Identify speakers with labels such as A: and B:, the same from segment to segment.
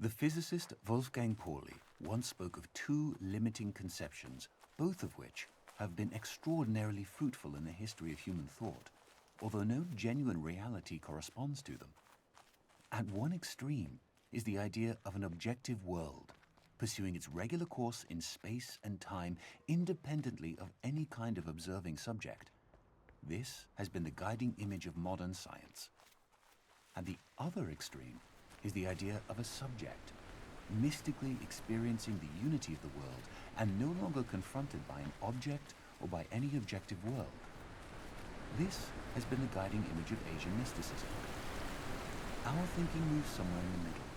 A: The physicist Wolfgang Pauli once spoke of two limiting conceptions, both of which have been extraordinarily fruitful in the history of human thought, although no genuine reality corresponds to them. At one extreme is the idea of an objective world, pursuing its regular course in space and time independently of any kind of observing subject. This has been the guiding image of modern science. At the other extreme is the idea of a subject, mystically experiencing the unity of the world and no longer confronted by an object or by any objective world. This has been the guiding image of Asian mysticism. Our thinking moves somewhere in the middle,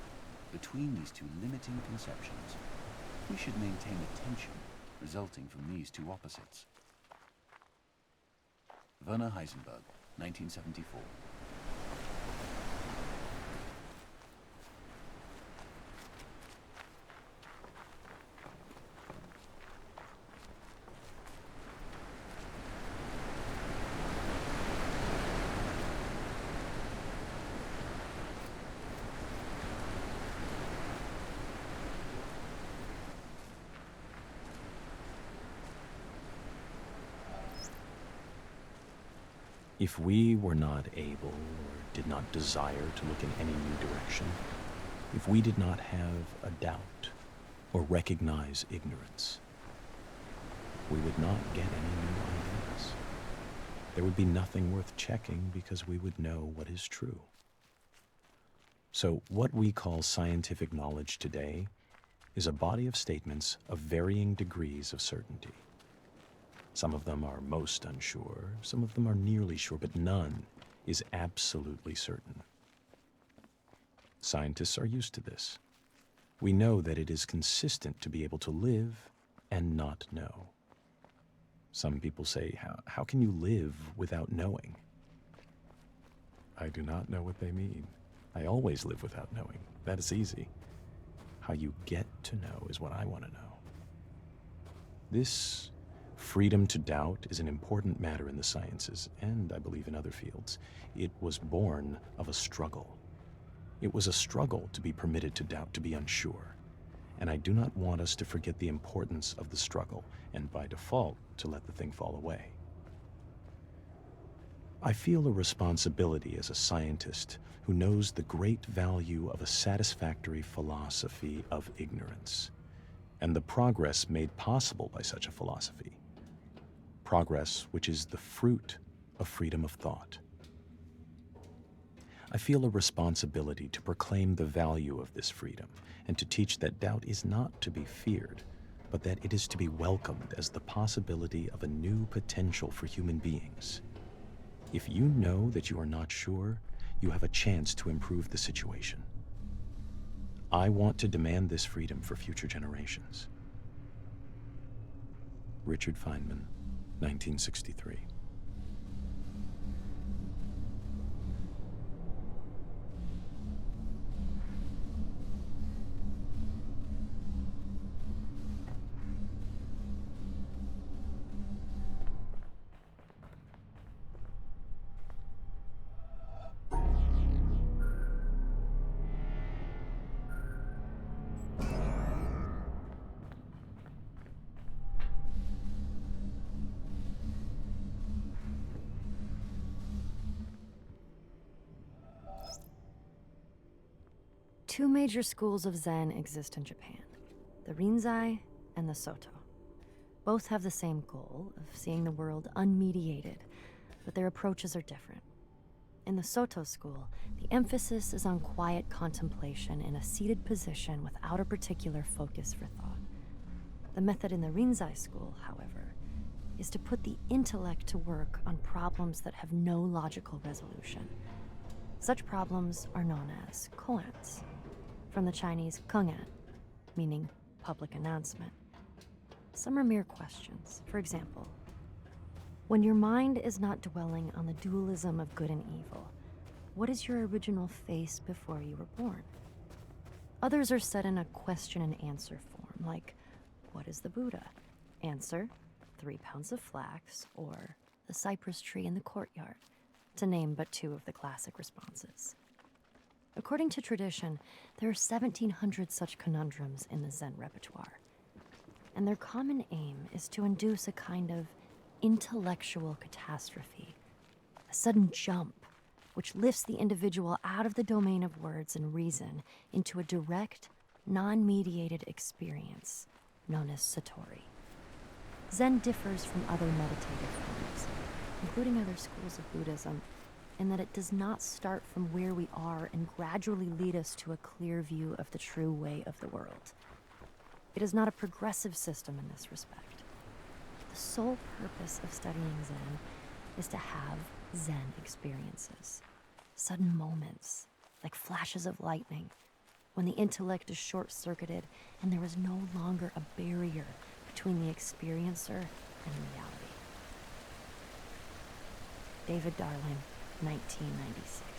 A: between these two limiting conceptions. We should maintain a tension resulting from these two opposites. Werner Heisenberg, 1974.
B: If we were not able or did not desire to look in any new direction, if we did not have a doubt or recognize ignorance, we would not get any new ideas. There would be nothing worth checking because we would know what is true. So what we call scientific knowledge today is a body of statements of varying degrees of certainty. Some of them are most unsure, some of them are nearly sure, but none is absolutely certain. Scientists are used to this. We know that it is consistent to be able to live and not know. Some people say, how can you live without knowing? I do not know what they mean. I always live without knowing. That is easy. How you get to know is what I want to know. This freedom to doubt is an important matter in the sciences, and I believe in other fields. It was born of a struggle. It was a struggle to be permitted to doubt, to be unsure. And I do not want us to forget the importance of the struggle, and by default, to let the thing fall away. I feel a responsibility as a scientist who knows the great value of a satisfactory philosophy of ignorance, and the progress made possible by such a philosophy. Progress which is the fruit of freedom of thought. I feel a responsibility to proclaim the value of this freedom and to teach that doubt is not to be feared, but that it is to be welcomed as the possibility of a new potential for human beings. If you know that you are not sure, you have a chance to improve the situation. I want to demand this freedom for future generations. Richard Feynman, 1963.
C: Two major schools of Zen exist in Japan, the Rinzai and the Soto. Both have the same goal of seeing the world unmediated, but their approaches are different. In the Soto school, the emphasis is on quiet contemplation in a seated position without a particular focus for thought. The method in the Rinzai school, however, is to put the intellect to work on problems that have no logical resolution. Such problems are known as koans, from the Chinese kengan, meaning public announcement. Some are mere questions. For example, when your mind is not dwelling on the dualism of good and evil, what is your original face before you were born? Others are set in a question and answer form, like, what is the Buddha? Answer, 3 pounds of flax, or the cypress tree in the courtyard, to name but two of the classic responses. According to tradition, there are 1,700 such conundrums in the Zen repertoire. And their common aim is to induce a kind of intellectual catastrophe, a sudden jump, which lifts the individual out of the domain of words and reason into a direct, non-mediated experience known as Satori. Zen differs from other meditative forms, including other schools of Buddhism, in that it does not start from where we are and gradually lead us to a clear view of the true way of the world. It is not a progressive system in this respect. The sole purpose of studying Zen is to have Zen experiences, sudden moments, like flashes of lightning, when the intellect is short-circuited and there is no longer a barrier between the experiencer and reality. David Darling, 1996.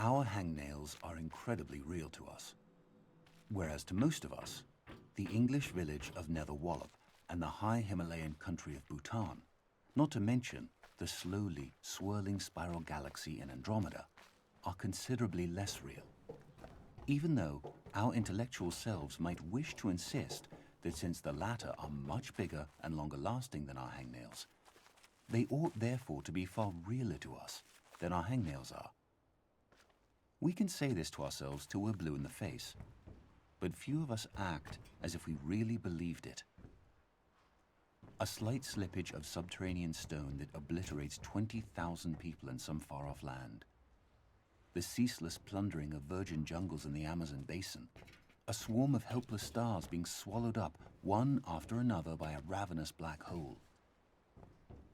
A: Our hangnails are incredibly real to us. Whereas to most of us, the English village of Nether Wallop and the high Himalayan country of Bhutan, not to mention the slowly swirling spiral galaxy in Andromeda, are considerably less real. Even though our intellectual selves might wish to insist that since the latter are much bigger and longer lasting than our hangnails, they ought therefore to be far realer to us than our hangnails are. We can say this to ourselves till we're blue in the face, but few of us act as if we really believed it. A slight slippage of subterranean stone that obliterates 20,000 people in some far-off land. The ceaseless plundering of virgin jungles in the Amazon basin. A swarm of helpless stars being swallowed up one after another by a ravenous black hole.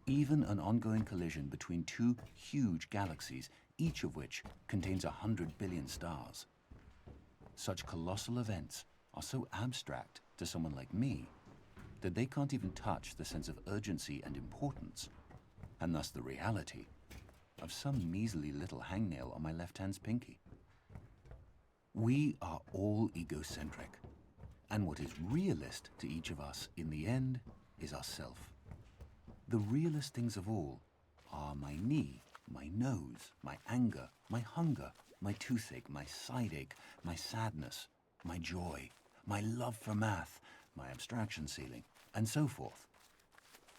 A: Even an ongoing collision between two huge galaxies, each of which contains 100 billion stars. Such colossal events are so abstract to someone like me that they can't even touch the sense of urgency and importance, and thus the reality, of some measly little hangnail on my left hand's pinky. We are all egocentric, and what is realist to each of us in the end is ourself. The realest things of all are my knee, my nose, my anger, my hunger, my toothache, my sideache, my sadness, my joy, my love for math, my abstraction ceiling, and so forth.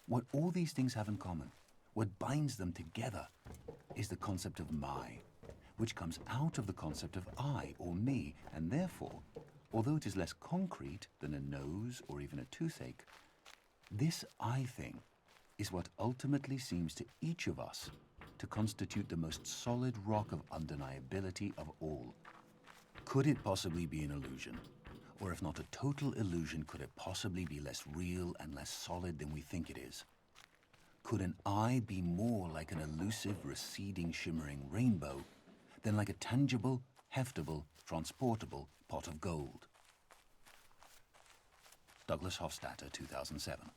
A: What all these things have in common, what binds them together, is the concept of my, which comes out of the concept of I or me, and therefore, although it is less concrete than a nose or even a toothache, this I thing is what ultimately seems to each of us to constitute the most solid rock of undeniability of all. Could it possibly be an illusion? Or if not a total illusion, could it possibly be less real and less solid than we think it is? Could an I be more like an elusive, receding, shimmering rainbow than like a tangible, heftable, transportable pot of gold. Douglas Hofstadter, 2007.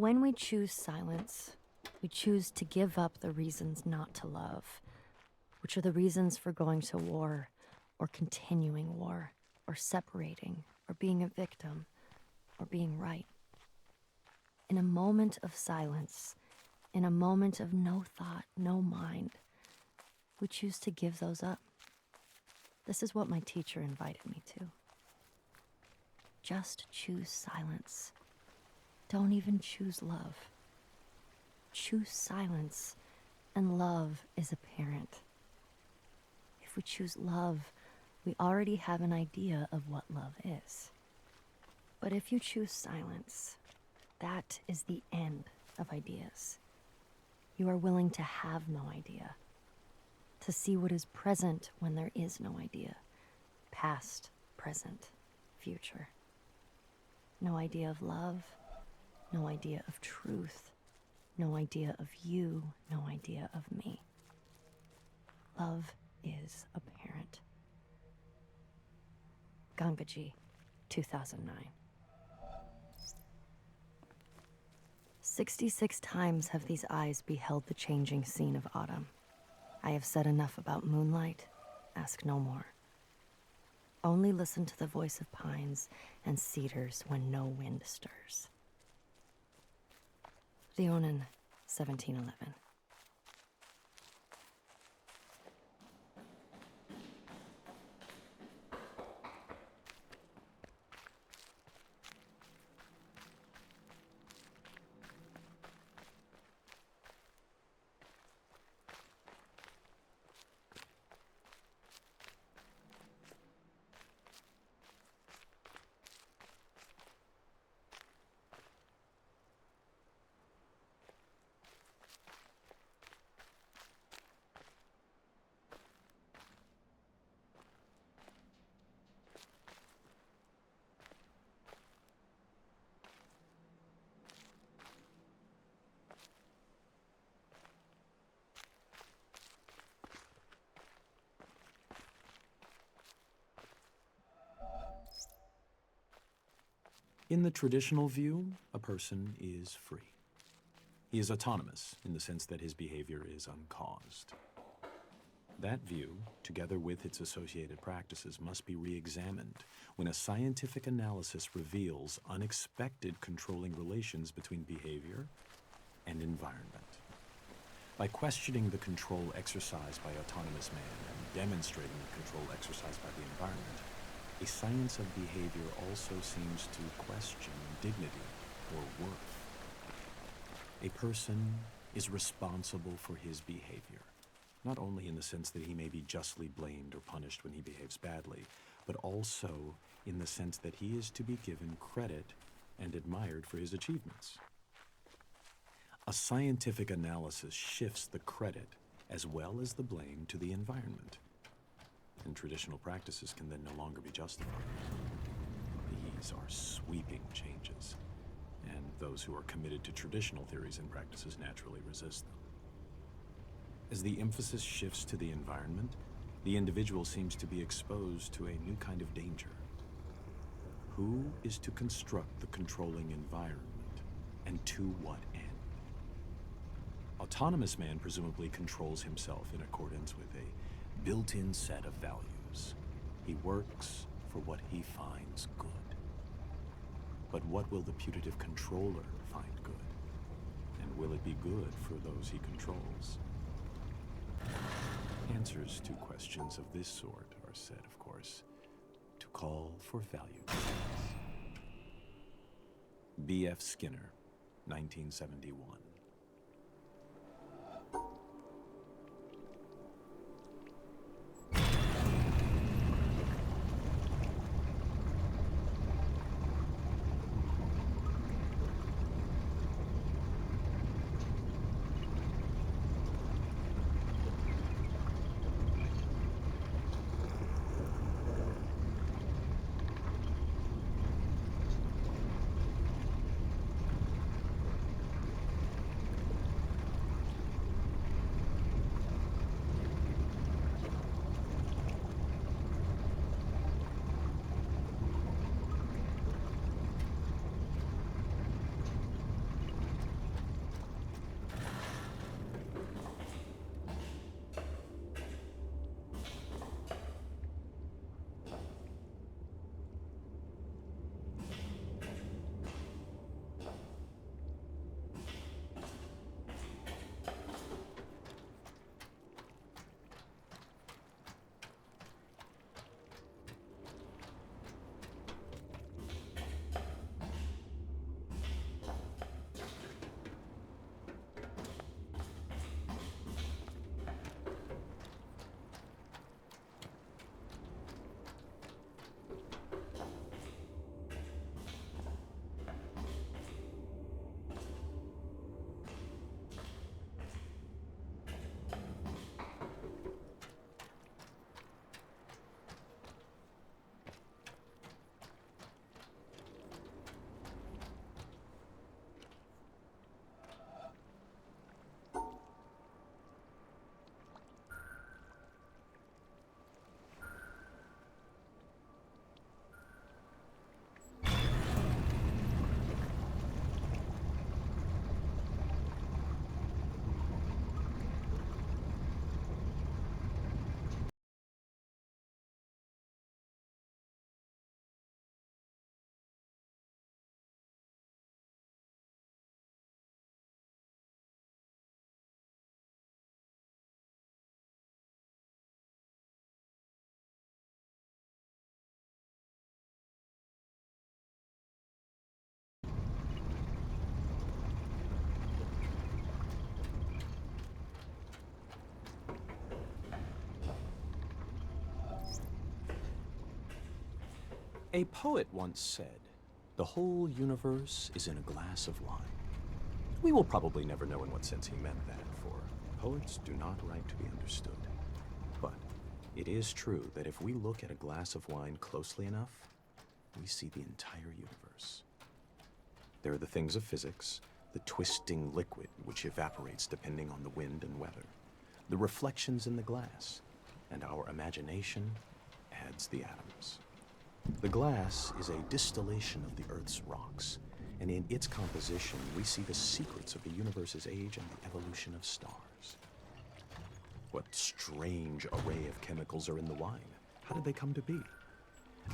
C: When we choose silence, we choose to give up the reasons not to love, which are the reasons for going to war, or continuing war, or separating, or being a victim, or being right. In a moment of silence, in a moment of no thought, no mind, we choose to give those up. This is what my teacher invited me to. Just choose silence. Don't even choose love. Choose silence, and love is apparent. If if we choose love, we already have an idea of what love is. But if you choose silence, that is the end of ideas. You are willing to have no idea, to see what is present when there is no idea, past, present, future. No idea of love, no idea of truth, no idea of you, no idea of me. Love is apparent. Gangaji, 2009. 66 times have these eyes beheld the changing scene of autumn. I have said enough about moonlight. Ask no more. Only listen to the voice of pines and cedars when no wind stirs. Rionen, 1711.
B: In the traditional view, a person is free. He is autonomous in the sense that his behavior is uncaused. That view, together with its associated practices, must be re-examined when a scientific analysis reveals unexpected controlling relations between behavior and environment. By questioning the control exercised by autonomous man and demonstrating the control exercised by the environment, a science of behavior also seems to question dignity or worth. A person is responsible for his behavior, not only in the sense that he may be justly blamed or punished when he behaves badly, but also in the sense that he is to be given credit and admired for his achievements. A scientific analysis shifts the credit as well as the blame to the environment, and traditional practices can then no longer be justified. These are sweeping changes, and those who are committed to traditional theories and practices naturally resist them. As the emphasis shifts to the environment, the individual seems to be exposed to a new kind of danger. Who is to construct the controlling environment, and to what end? Autonomous man presumably controls himself in accordance with a built-in set of values. He works for what he finds good. But what will the putative controller find good? And will it be good for those he controls? Answers to questions of this sort are said, of course, to call for value judgments. B.F. Skinner, 1971. A poet once said, "The whole universe is in a glass of wine." We will probably never know in what sense he meant that, for poets do not write to be understood. But it is true that if we look at a glass of wine closely enough, we see the entire universe. There are the things of physics, the twisting liquid which evaporates depending on the wind and weather, the reflections in the glass, and our imagination adds the atoms. The glass is a distillation of the Earth's rocks, and in its composition we see the secrets of the universe's age and the evolution of stars. What strange array of chemicals are in the wine? How did they come to be?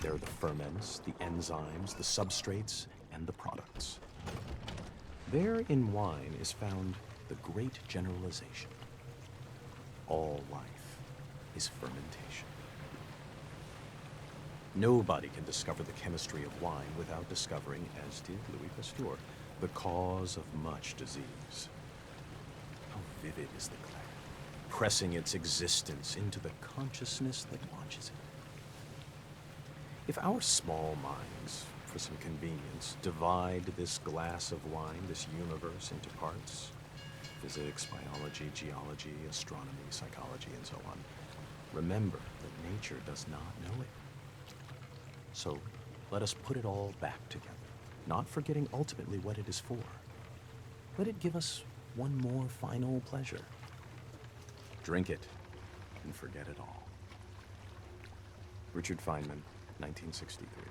B: There are the ferments, the enzymes, the substrates, and the products. There in wine is found the great generalization. All life is fermentation. Nobody can discover the chemistry of wine without discovering, as did Louis Pasteur, the cause of much disease. How vivid is the claret, pressing its existence into the consciousness that watches it. If our small minds, for some convenience, divide this glass of wine, this universe, into parts, physics, biology, geology, astronomy, psychology, and so on, remember that nature does not know it. So let us put it all back together, not forgetting ultimately what it is for. Let it give us one more final pleasure. Drink it and forget it all. Richard Feynman, 1963.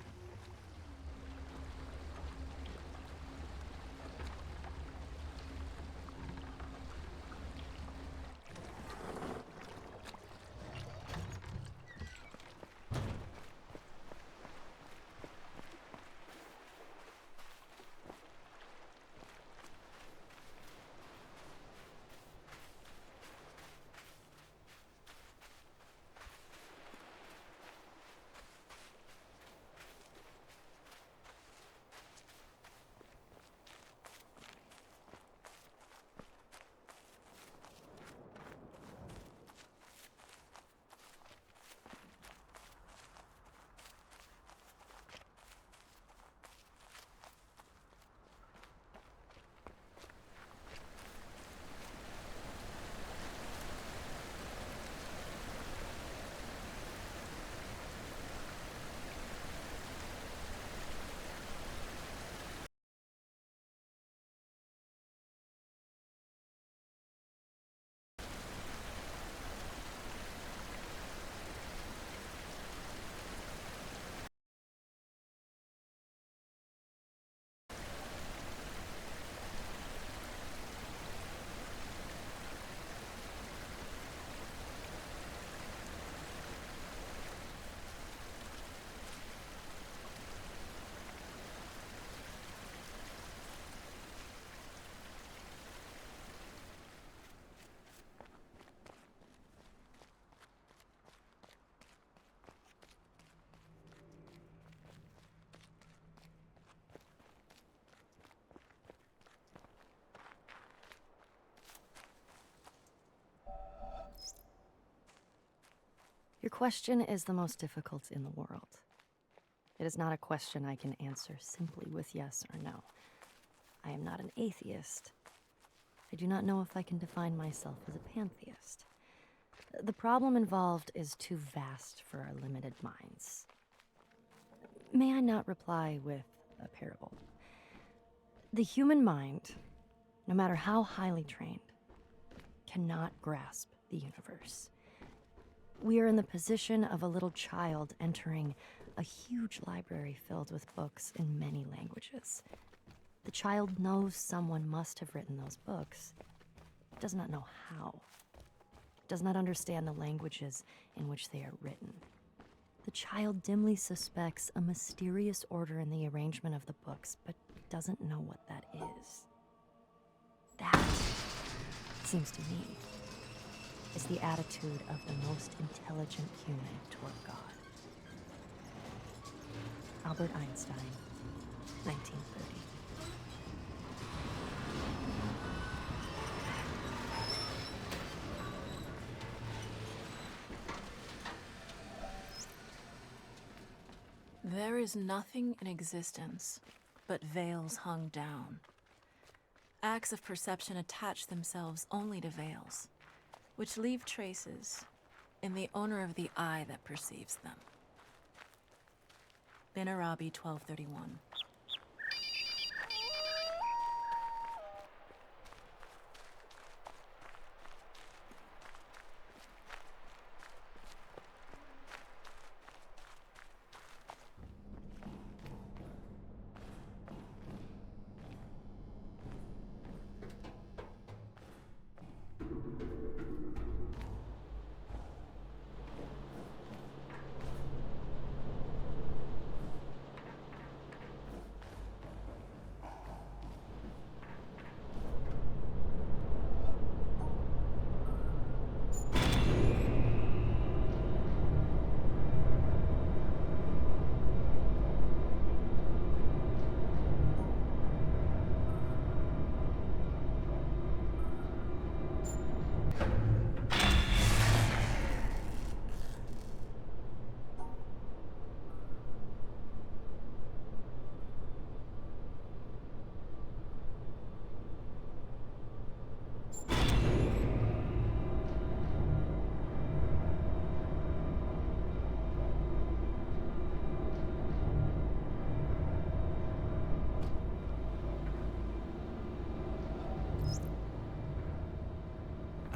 C: Your question is the most difficult in the world. It is not a question I can answer simply with yes or no. I am not an atheist. I do not know if I can define myself as a pantheist. The problem involved is too vast for our limited minds. May I not reply with a parable? The human mind, no matter how highly trained, cannot grasp the universe. We are in the position of a little child entering a huge library filled with books in many languages. The child knows someone must have written those books, does not know how, does not understand the languages in which they are written. The child dimly suspects a mysterious order in the arrangement of the books, but doesn't know what that is. That, it seems to me, is the attitude of the most intelligent human toward God. Albert Einstein, 1930.
D: There is nothing in existence but veils hung down. Acts of perception attach themselves only to veils, which leave traces in the owner of the eye that perceives them. Bin Arabi 1231.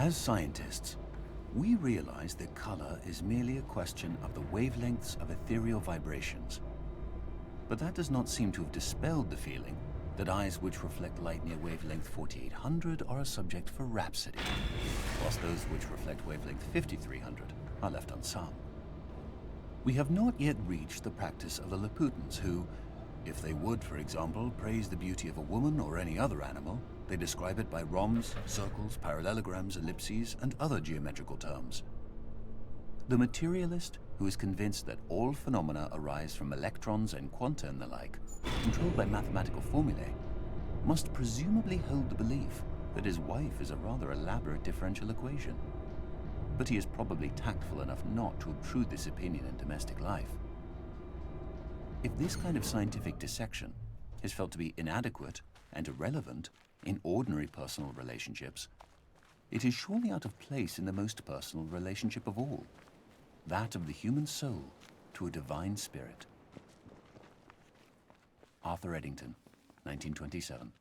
A: As scientists, we realize that color is merely a question of the wavelengths of ethereal vibrations. But that does not seem to have dispelled the feeling that eyes which reflect light near wavelength 4800 are a subject for rhapsody, whilst those which reflect wavelength 5300 are left unsung. We have not yet reached the practice of the Laputans who, if they would, for example, praise the beauty of a woman or any other animal, they describe it by rhombs, circles, parallelograms, ellipses, and other geometrical terms. The materialist, who is convinced that all phenomena arise from electrons and quanta and the like, controlled by mathematical formulae, must presumably hold the belief that his wife is a rather elaborate differential equation. But he is probably tactful enough not to obtrude this opinion in domestic life. If this kind of scientific dissection is felt to be inadequate and irrelevant in ordinary personal relationships, it is surely out of place in the most personal relationship of all, that of the human soul to a divine spirit. Arthur Eddington, 1927.